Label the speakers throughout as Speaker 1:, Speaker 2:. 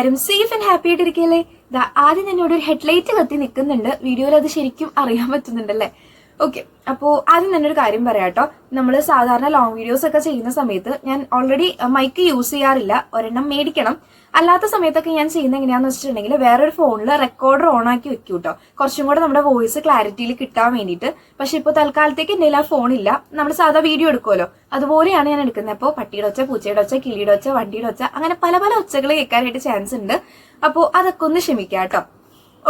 Speaker 1: എല്ലാവരും safe and happy ആയിട്ടിരിക്കല്ലേ? ആദ്യം എന്നോട് ഒരു ഹെഡ്ലൈറ്റ് കത്തി നിൽക്കുന്നുണ്ട്. വീഡിയോയിൽ അത് ശരിക്കും അറിയാൻ പറ്റുന്നുണ്ടല്ലേ? ഓക്കെ, അപ്പോൾ ആദ്യം തന്നെ ഒരു കാര്യം പറയാട്ടോ. നമ്മൾ സാധാരണ ലോങ് വീഡിയോസ് ഒക്കെ ചെയ്യുന്ന സമയത്ത് ഞാൻ ഓൾറെഡി മൈക്ക് യൂസ് ചെയ്യാറില്ല. ഒരെണ്ണം മേടിക്കണം. അല്ലാത്ത സമയത്തൊക്കെ ഞാൻ ചെയ്യുന്ന എങ്ങനെയാന്ന് വെച്ചിട്ടുണ്ടെങ്കിൽ വേറൊരു ഫോണിൽ റെക്കോർഡർ ഓൺ ആക്കി വെക്കും കേട്ടോ, കുറച്ചും കൂടെ നമ്മുടെ വോയിസ് ക്ലാരിറ്റിയിൽ കിട്ടാൻ വേണ്ടിയിട്ട്. പക്ഷെ ഇപ്പോൾ തൽക്കാലത്തേക്ക് എൻ്റെ ആ ഫോണില്ല. നമ്മൾ സാധാ വീഡിയോ എടുക്കുമല്ലോ, അതുപോലെയാണ് ഞാൻ എടുക്കുന്നത്. അപ്പോൾ പട്ടിയുടെ ഒച്ച, പൂച്ചയുടെ ഒച്ച, കിളിയുടെ ഒച്ച, വണ്ടിയുടെ ഒച്ച, അങ്ങനെ പല പല ഒച്ചകൾ കേൾക്കാനായിട്ട് ചാൻസ് ഉണ്ട്. അപ്പോൾ അതൊക്കെ ഒന്ന് ക്ഷമിക്കാം കേട്ടോ.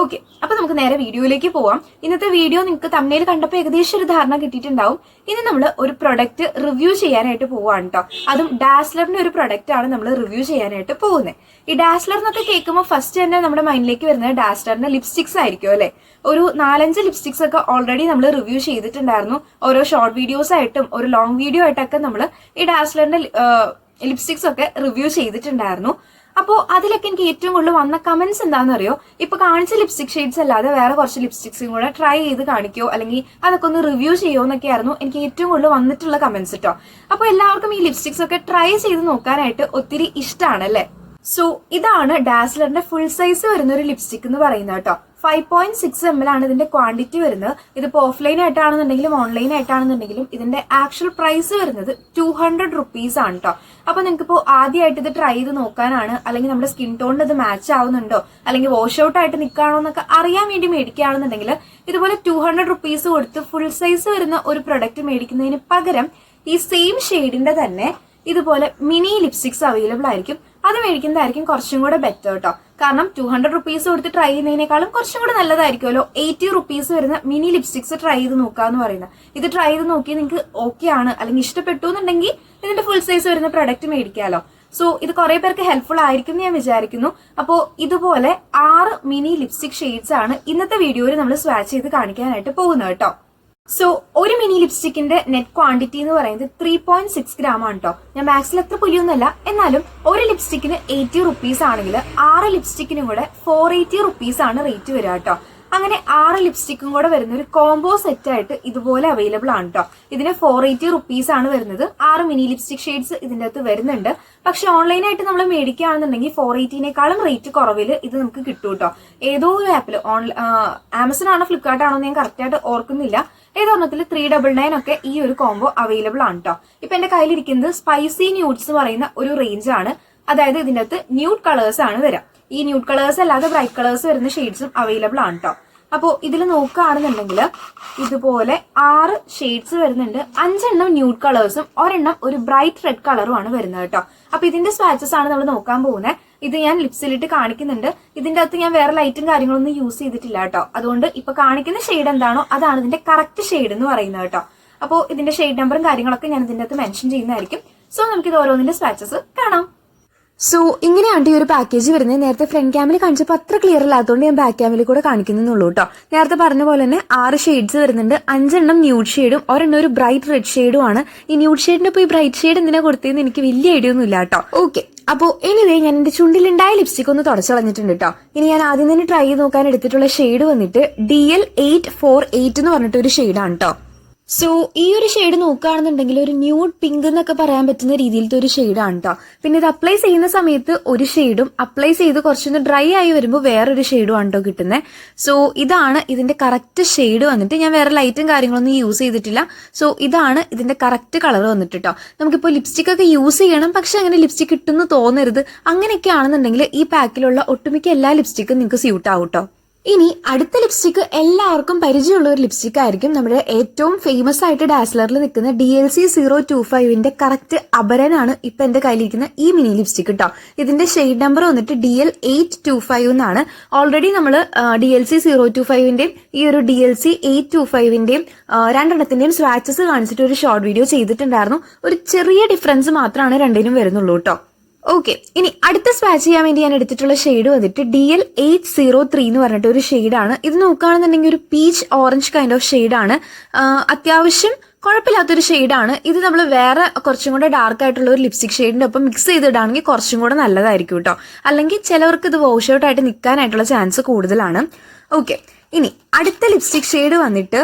Speaker 1: ഓക്കെ, അപ്പൊ നമുക്ക് നേരെ വീഡിയോയിലേക്ക് പോവാം. ഇന്നത്തെ വീഡിയോ നിങ്ങൾക്ക് തമ്മിൽ കണ്ടപ്പോൾ ഏകദേശം ഒരു ധാരണ കിട്ടിയിട്ടുണ്ടാവും. ഇനി നമ്മൾ ഒരു പ്രൊഡക്റ്റ് റിവ്യൂ ചെയ്യാനായിട്ട് പോവാണ് കേട്ടോ. അതും ഡാസ്ലറിന്റെ ഒരു പ്രൊഡക്റ്റ് ആണ് നമ്മൾ റിവ്യൂ ചെയ്യാനായിട്ട് പോകുന്നത്. ഈ ഡാസ്ലർ എന്നൊക്കെ കേൾക്കുമ്പോൾ ഫസ്റ്റ് തന്നെ നമ്മുടെ മൈൻഡിലേക്ക് വരുന്നത് ഡാസ്ലറിന്റെ ലിപ്സ്റ്റിക്സ് ആയിരിക്കും അല്ലെ. ഒരു 4-5 ലിപ്സ്റ്റിക്സ് ഒക്കെ ഓൾറെഡി നമ്മൾ റിവ്യൂ ചെയ്തിട്ടുണ്ടായിരുന്നു. ഓരോ ഷോർട്ട് വീഡിയോസ് ആയിട്ടും ഒരു ലോങ് വീഡിയോ ആയിട്ടൊക്കെ നമ്മൾ ഈ ഡാസ്ലറിന്റെ ലിപ്സ്റ്റിക്സ് ഒക്കെ റിവ്യൂ ചെയ്തിട്ടുണ്ടായിരുന്നു. അപ്പോൾ അതിലൊക്കെ എനിക്ക് ഏറ്റവും കൂടുതൽ വന്ന കമന്റ്സ് എന്താണെന്ന് അറിയോ? ഇപ്പൊ കാണിച്ച ലിപ്സ്റ്റിക് ഷെയ്ഡ്സ് അല്ലാതെ വേറെ കുറച്ച് ലിപ്സ്റ്റിക്സും കൂടെ ട്രൈ ചെയ്ത് കാണിക്കോ, അല്ലെങ്കിൽ അതൊക്കെ ഒന്ന് റിവ്യൂ ചെയ്യോ എന്നൊക്കെയായിരുന്നു എനിക്ക് ഏറ്റവും കൂടുതൽ വന്നിട്ടുള്ള കമന്റ്സ് കേട്ടോ. അപ്പോൾ എല്ലാവർക്കും ഈ ലിപ്സ്റ്റിക്സ് ഒക്കെ ട്രൈ ചെയ്ത് നോക്കാനായിട്ട് ഒത്തിരി ഇഷ്ടമാണ് അല്ലേ. സോ ഇതാണ് ഡാസ്ലറിന്റെ ഫുൾ സൈസ് വരുന്ന ഒരു ലിപ്സ്റ്റിക് എന്ന് പറയുന്നത് കേട്ടോ. 5.6 ml ആണ് ഇതിന്റെ ക്വാണ്ടിറ്റി വരുന്നത്. ഇതിപ്പോ ഓഫ്ലൈൻ ആയിട്ടാണെന്നുണ്ടെങ്കിലും ഓൺലൈൻ ആയിട്ടാണെന്നുണ്ടെങ്കിലും ഇതിന്റെ ആക്ച്വൽ പ്രൈസ് വരുന്നത് 200 rupees ആണ് കേട്ടോ. അപ്പൊ നിങ്ങൾക്കിപ്പോ ആദ്യമായിട്ട് ഇത് ട്രൈ ചെയ്ത് നോക്കാനാണ്, അല്ലെങ്കിൽ നമ്മുടെ സ്കിൻ ടോണിന് ഇത് മാച്ച് ആവുന്നുണ്ടോ, അല്ലെങ്കിൽ വാഷ് ഔട്ട് ആയിട്ട് നിൽക്കുകയാണോ എന്നൊക്കെ അറിയാൻ വേണ്ടി മേടിക്കുകയാണെന്നുണ്ടെങ്കിൽ ഇതുപോലെ 200 rupees കൊടുത്ത് ഫുൾ സൈസ് വരുന്ന ഒരു പ്രൊഡക്റ്റ് മേടിക്കുന്നതിന് പകരം ഈ സെയിം ഷെയ്ഡിന്റെ തന്നെ ഇതുപോലെ മിനി ലിപ്സ്റ്റിക്സ് അവൈലബിൾ ആയിരിക്കും. അത് മേടിക്കുന്നതായിരിക്കും കുറച്ചും കൂടെ ബെറ്റർ കേട്ടോ. കാരണം 200 rupees കൊടുത്ത് ട്രൈ ചെയ്യുന്നതിനേക്കാളും കുറച്ചും കൂടെ നല്ലതായിരിക്കുമല്ലോ 80 rupees വരുന്ന മിനി ലിപ്സ്റ്റിക്സ് ട്രൈ ചെയ്ത് നോക്കാന്ന് പറയുന്നത്. ഇത് ട്രൈ ചെയ്ത് നോക്കി നിങ്ങൾക്ക് ഓക്കെ ആണ് അല്ലെങ്കിൽ ഇഷ്ടപ്പെട്ടു എന്നുണ്ടെങ്കിൽ ഇതിന്റെ ഫുൾ സൈസ് വരുന്ന പ്രൊഡക്റ്റ് മേടിക്കാമല്ലോ. സോ ഇത് കുറെ പേർക്ക് ഹെൽപ്ഫുൾ ആയിരിക്കും എന്ന് ഞാൻ വിചാരിക്കുന്നു. അപ്പോൾ ഇതുപോലെ 6 മിനി ലിപ്സ്റ്റിക് ഷെയ്ഡ്സ് ആണ് ഇന്നത്തെ വീഡിയോയിൽ നമ്മൾ സ്വാച്ച് ചെയ്ത് കാണിക്കാനായിട്ട് പോകുന്നത് കേട്ടോ. സോ ഒരു മിനി ലിപ്സ്റ്റിക്കിന്റെ നെറ്റ് ക്വാണ്ടിറ്റി എന്ന് പറയുന്നത് 3.6 gram ആണ് കേട്ടോ. ഞാൻ മാക്സിൽ അത്ര പുലിയൊന്നുമല്ല, എന്നാലും ഒരു ലിപ്സ്റ്റിക്കിന് 80 rupees ആണെങ്കിൽ 6 ലിപ്സ്റ്റിക്കിനും കൂടെ 480 rupees ആണ് റേറ്റ് വരിക കേട്ടോ. അങ്ങനെ 6 ലിപ്സ്റ്റിക്കും കൂടെ വരുന്ന ഒരു കോംബോ സെറ്റ് ആയിട്ട് ഇതുപോലെ അവൈലബിൾ ആണ് കേട്ടോ. ഇതിന് 480 rupees ആണ് വരുന്നത്. 6 മിനി ലിപ്സ്റ്റിക് ഷെയ്ഡ്സ് ഇതിന്റെ അകത്ത് വരുന്നുണ്ട്. പക്ഷെ ഓൺലൈനായിട്ട് നമ്മൾ മേടിക്കുകയാണെന്നുണ്ടെങ്കിൽ 480നേക്കാളും റേറ്റ് കുറവിൽ ഇത് നമുക്ക് കിട്ടും കേട്ടോ. ഏതോ ഒരു ആപ്പിൽ ആമസോൺ ആണോ ഫ്ലിപ്കാർട്ട് ആണോ ഞാൻ കറക്റ്റ് ആയിട്ട് ഓർക്കുന്നില്ല. ഏതൊരെണ്ണത്തിൽ 399 ഒക്കെ ഈ ഒരു കോംബോ അവൈലബിൾ ആണ് കേട്ടോ. ഇപ്പൊ എന്റെ കയ്യിലിരിക്കുന്നത് സ്പൈസി ന്യൂഡ്സ് പറയുന്ന ഒരു റേഞ്ച് ആണ്. അതായത് ഇതിന്റെ അകത്ത് ന്യൂഡ് കളേഴ്സ് ആണ് വരാം. ഈ ന്യൂഡ് കളേഴ്സ് അല്ലാതെ ബ്രൈറ്റ് കളേഴ്സ് വരുന്ന ഷെയ്ഡ്സും അവൈലബിൾ ആണ് കേട്ടോ. അപ്പോൾ ഇതിൽ നോക്കുകയാണെന്നുണ്ടെങ്കിൽ ഇതുപോലെ 6 ഷെയ്ഡ്സ് വരുന്നുണ്ട്. 5 എണ്ണം ന്യൂഡ് കളേഴ്സും ഒരെണ്ണം ഒരു ബ്രൈറ്റ് റെഡ് കളറും ആണ് വരുന്നത് കേട്ടോ. അപ്പൊ ഇതിന്റെ സ്വാച്ചസ് ആണ് നമ്മൾ നോക്കാൻ പോകുന്നത്. ഇത് ഞാൻ ലിപ്സിലിട്ട് കാണിക്കുന്നുണ്ട്. ഇതിന്റെ അകത്ത് ഞാൻ വേറെ ലൈറ്റും കാര്യങ്ങളൊന്നും യൂസ് ചെയ്തിട്ടില്ല കേട്ടോ. അതുകൊണ്ട് ഇപ്പൊ കാണിക്കുന്ന ഷെയ്ഡ് എന്താണോ അതാണ് ഇതിന്റെ കറക്റ്റ് ഷെയ്ഡ് എന്ന് പറയുന്നത് കേട്ടോ. അപ്പോൾ ഇതിന്റെ ഷെയ്ഡ് നമ്പറും കാര്യങ്ങളൊക്കെ ഞാൻ ഇതിന്റെ അകത്ത് മെൻഷൻ ചെയ്യുന്നതായിരിക്കും. സോ നമുക്ക് ഇത് ഓരോന്നിന്റെ സ്വാച്ചസ് കാണാം. സോ ഇങ്ങനെയാണ് ഈ ഒരു പാക്കേജ് വരുന്നത്. നേരത്തെ ഫ്രണ്ട് ക്യാമിൽ കാണിച്ചപ്പോൾ അത്ര ക്ലിയർ അല്ലാത്തതുകൊണ്ട് ഞാൻ ബാക്ക് ക്യാമിൽ കൂടെ കാണിക്കുന്നുള്ളൂ കേട്ടോ. നേരത്തെ പറഞ്ഞ പോലെ തന്നെ 6 ഷെയ്ഡ്സ് വരുന്നുണ്ട്. 5 എണ്ണം ന്യൂഡ് ഷെയ്ഡും ഒരെണ്ണം ഒരു ബ്രൈറ്റ് റെഡ് ഷെയ്ഡും ആണ്. ഈ ന്യൂഡ് ഷെയ്ഡിന്റെ ഇപ്പോൾ ഈ ബ്രൈറ്റ് ഷെയ്ഡ് എന്തിനാ കൊടുത്തതെന്ന് എനിക്ക് വലിയ ഐഡിയ ഒന്നും ഇല്ല കേട്ടോ. ഓക്കെ, അപ്പോൾ എനിവേ ഞാൻ എന്റെ ചുണ്ടിലുണ്ടായ ലിപ്സ്റ്റിക് ഒന്ന് തുടച്ചു കളഞ്ഞിട്ടുണ്ട് കേട്ടോ. ഇനി ഞാൻ ആദ്യം തന്നെ ട്രൈ ചെയ്ത് നോക്കാൻ എടുത്തിട്ടുള്ള ഷെയ്ഡ് വന്നിട്ട് DL848 എന്ന് പറഞ്ഞിട്ട് ഒരു ഷെയ്ഡാണ് കേട്ടോ. സോ ഈ ഒരു ഷെയ്ഡ് നോക്കുകയാണെന്നുണ്ടെങ്കിൽ ഒരു ന്യൂഡ് പിങ്ക് എന്നൊക്കെ പറയാൻ പറ്റുന്ന രീതിയിലത്തെ ഒരു ഷെയ്ഡാണ് കേട്ടോ. പിന്നെ ഇത് അപ്ലൈ ചെയ്യുന്ന സമയത്ത് ഒരു ഷെയ്ഡും അപ്ലൈ ചെയ്ത് കുറച്ചൊന്ന് ഡ്രൈ ആയി വരുമ്പോൾ വേറൊരു ഷെയ്ഡും ആണ് കേട്ടോ കിട്ടുന്നത്. സോ ഇതാണ് ഇതിന്റെ കറക്റ്റ് ഷെയ്ഡ് വന്നിട്ട്. ഞാൻ വേറെ ലൈറ്റും കാര്യങ്ങളൊന്നും യൂസ് ചെയ്തിട്ടില്ല. സോ ഇതാണ് ഇതിന്റെ കറക്റ്റ് കളർ വന്നിട്ട് കേട്ടോ. നമുക്കിപ്പോൾ ലിപ്സ്റ്റിക് ഒക്കെ യൂസ് ചെയ്യണം, പക്ഷെ അങ്ങനെ ലിപ്സ്റ്റിക് കിട്ടുമെന്ന് തോന്നരുത്. അങ്ങനെയൊക്കെ ആണെന്നുണ്ടെങ്കിൽ ഈ പാക്കിലുള്ള ഒട്ടുമിക്ക എല്ലാ ലിപ്സ്റ്റിക്കും നിങ്ങൾക്ക് സ്യൂട്ട് ആവും കേട്ടോ. ഇനി അടുത്ത ലിപ്സ്റ്റിക് എല്ലാവർക്കും പരിചയമുള്ള ഒരു ലിപ്സ്റ്റിക് ആയിരിക്കും. നമ്മുടെ ഏറ്റവും ഫേമസ് ആയിട്ട് ഡാസ്ലറിൽ നിൽക്കുന്ന DLC025ന്റെ കറക്റ്റ് അപരനാണ് ഇപ്പൊ എന്റെ കയ്യിലിരിക്കുന്ന ഈ മിനി ലിപ്സ്റ്റിക് കേട്ടോ. ഇതിന്റെ ഷെയ്ഡ് നമ്പർ വന്നിട്ട് DL825 എന്നാണ്. ഓൾറെഡി നമ്മൾ DLC025ന്റെയും ഈ ഒരു DLC825ന്റെയും രണ്ടെണ്ണത്തിന്റെയും സ്വാച്ചസ് കാണിച്ചിട്ട് ഒരു ഷോർട്ട് വീഡിയോ ചെയ്തിട്ടുണ്ടായിരുന്നു. ഒരു ചെറിയ ഡിഫറൻസ് മാത്രമാണ് രണ്ടിനും വരുന്നുള്ളൂ കേട്ടോ. ഓക്കെ, ഇനി അടുത്ത സ്വാച്ച് ചെയ്യാൻ വേണ്ടി ഞാൻ എടുത്തിട്ടുള്ള ഷെയ്ഡ് വന്നിട്ട് DL803 എന്ന് പറഞ്ഞിട്ട് ഒരു ഷെയ്ഡാണ്. ഇത് നോക്കുകയാണെന്നുണ്ടെങ്കിൽ ഒരു പീച്ച് ഓറഞ്ച് കൈൻഡ് ഓഫ് ഷെയ്ഡാണ്. അത്യാവശ്യം കുഴപ്പമില്ലാത്തൊരു ഷെയ്ഡാണ്. ഇത് നമ്മൾ വേറെ കുറച്ചും കൂടെ ഡാർക്ക് ആയിട്ടുള്ള ഒരു ലിപ്സ്റ്റിക് ഷെയ്ഡിന്റെ ഒപ്പം മിക്സ് ചെയ്തിടാണെങ്കിൽ കുറച്ചും കൂടെ നല്ലതായിരിക്കും കേട്ടോ. അല്ലെങ്കിൽ ചിലവർക്ക് ഇത് വാഷ് ഔട്ട് ആയിട്ട് നിൽക്കാനായിട്ടുള്ള ചാൻസ് കൂടുതലാണ്. ഓക്കെ, ഇനി അടുത്ത ലിപ്സ്റ്റിക് ഷെയ്ഡ് വന്നിട്ട്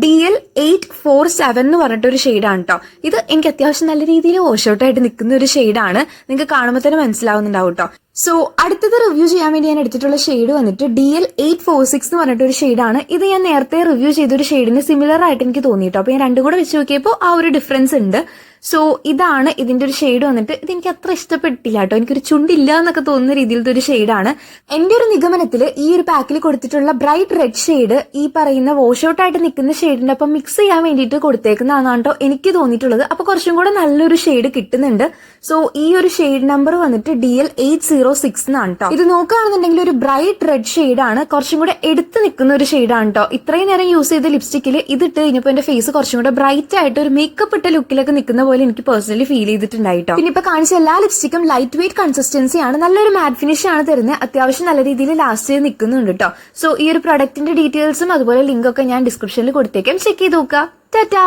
Speaker 1: DL847 എന്ന് പറഞ്ഞിട്ടൊരു ഷെയ്ഡാണ് കേട്ടോ. ഇത് എനിക്ക് അത്യാവശ്യം നല്ല രീതിയിൽ വാഷ് ഔട്ട് ആയിട്ട് നിൽക്കുന്ന ഒരു ഷെയ്ഡാണ്. നിങ്ങൾക്ക് കാണുമ്പോൾ തന്നെ മനസ്സിലാവുന്നുണ്ടാവും കേട്ടോ. സോ അടുത്തത് റിവ്യൂ ചെയ്യാൻ വേണ്ടി ഞാൻ എടുത്തിട്ടുള്ള ഷെയ്ഡ് വന്നിട്ട് DL846 എന്ന് പറഞ്ഞിട്ടൊരു ഷെയ്ഡാണ്. ഇത് ഞാൻ നേരത്തെ റിവ്യൂ ചെയ്തൊരു ഷെയ്ഡിന് സിമിലർ ആയിട്ട് എനിക്ക് തോന്നിയിട്ടോ. അപ്പൊ ഞാൻ രണ്ടും കൂടെ വെച്ച് നോക്കിയപ്പോൾ ആ ഒരു ഡിഫറൻസ് ഉണ്ട്. സോ ഇതാണ് ഇതിന്റെ ഒരു ഷെയ്ഡ് വന്നിട്ട്. ഇത് എനിക്ക് അത്ര ഇഷ്ടപ്പെട്ടില്ല കേട്ടോ. എനിക്കൊരു ചുണ്ടില്ല എന്നൊക്കെ തോന്നുന്ന രീതിയിലത്തെ ഒരു ഷെയ്ഡാണ്. എന്റെ ഒരു നിഗമനത്തിൽ ഈ ഒരു പാക്കിൽ കൊടുത്തിട്ടുള്ള ബ്രൈറ്റ് റെഡ് ഷെയ്ഡ് ഈ പറയുന്ന വാഷ് ഔട്ട് ആയിട്ട് നിൽക്കുന്ന ഷെയ്ഡിന്റെ ഒപ്പം മിക്സ് ചെയ്യാൻ വേണ്ടിയിട്ട് കൊടുത്തേക്കുന്നതാണ് കേട്ടോ എനിക്ക് തോന്നിയിട്ടുള്ളത്. അപ്പൊ കുറച്ചും കൂടെ നല്ലൊരു ഷെയ്ഡ് കിട്ടുന്നുണ്ട്. സോ ഈ ഒരു ഷെയ്ഡ് നമ്പർ വന്നിട്ട് DL806 എന്നാണ് കേട്ടോ. ഇത് നോക്കുകയാണെന്നുണ്ടെങ്കിൽ ഒരു ബ്രൈറ്റ് റെഡ് ഷെയ്ഡാണ്. കുറച്ചും കൂടെ എടുത്ത് നിൽക്കുന്ന ഒരു ഷെയ്ഡാണ് കേട്ടോ. ഇത്രയും നേരം യൂസ് ചെയ്ത ലിപ്സ്റ്റിക്കിൽ ഇതിട്ട് കഴിഞ്ഞപ്പോൾ എന്റെ ഫേസ് കുറച്ചും കൂടെ ബ്രൈറ്റ് ആയിട്ട് ഒരു മേക്കപ്പ് ഇട്ട ലുക്കിലൊക്കെ നിൽക്കുന്ന പോലെ എനിക്ക് പേഴ്സണലി ഫീൽ ചെയ്തിട്ടുണ്ടായിട്ടോ. പിന്നെ ഇപ്പൊ കാണിച്ച എല്ലാ ലിപ്സ്റ്റിക്കും ലൈറ്റ് വെയിറ്റ് കൺസിസ്റ്റൻസി ആണ്. നല്ലൊരു മാറ്റ് ഫിനിഷ് ആണ് തരുന്നത്. അത്യാവശ്യം നല്ല രീതിയിൽ ലാസ്റ്റ് ചെയ്ത് നിൽക്കുന്നുണ്ട് കേട്ടോ. സോ ഈ ഒരു പ്രൊഡക്റ്റിന്റെ ഡീറ്റെയിൽസും അതുപോലെ ലിങ്ക് ഒക്കെ ഞാൻ ഡിസ്ക്രിപ്ഷനിൽ കൊടുത്തേക്കാം. ചെക്ക് ചെയ്ത് നോക്കുക. ടാറ്റാ.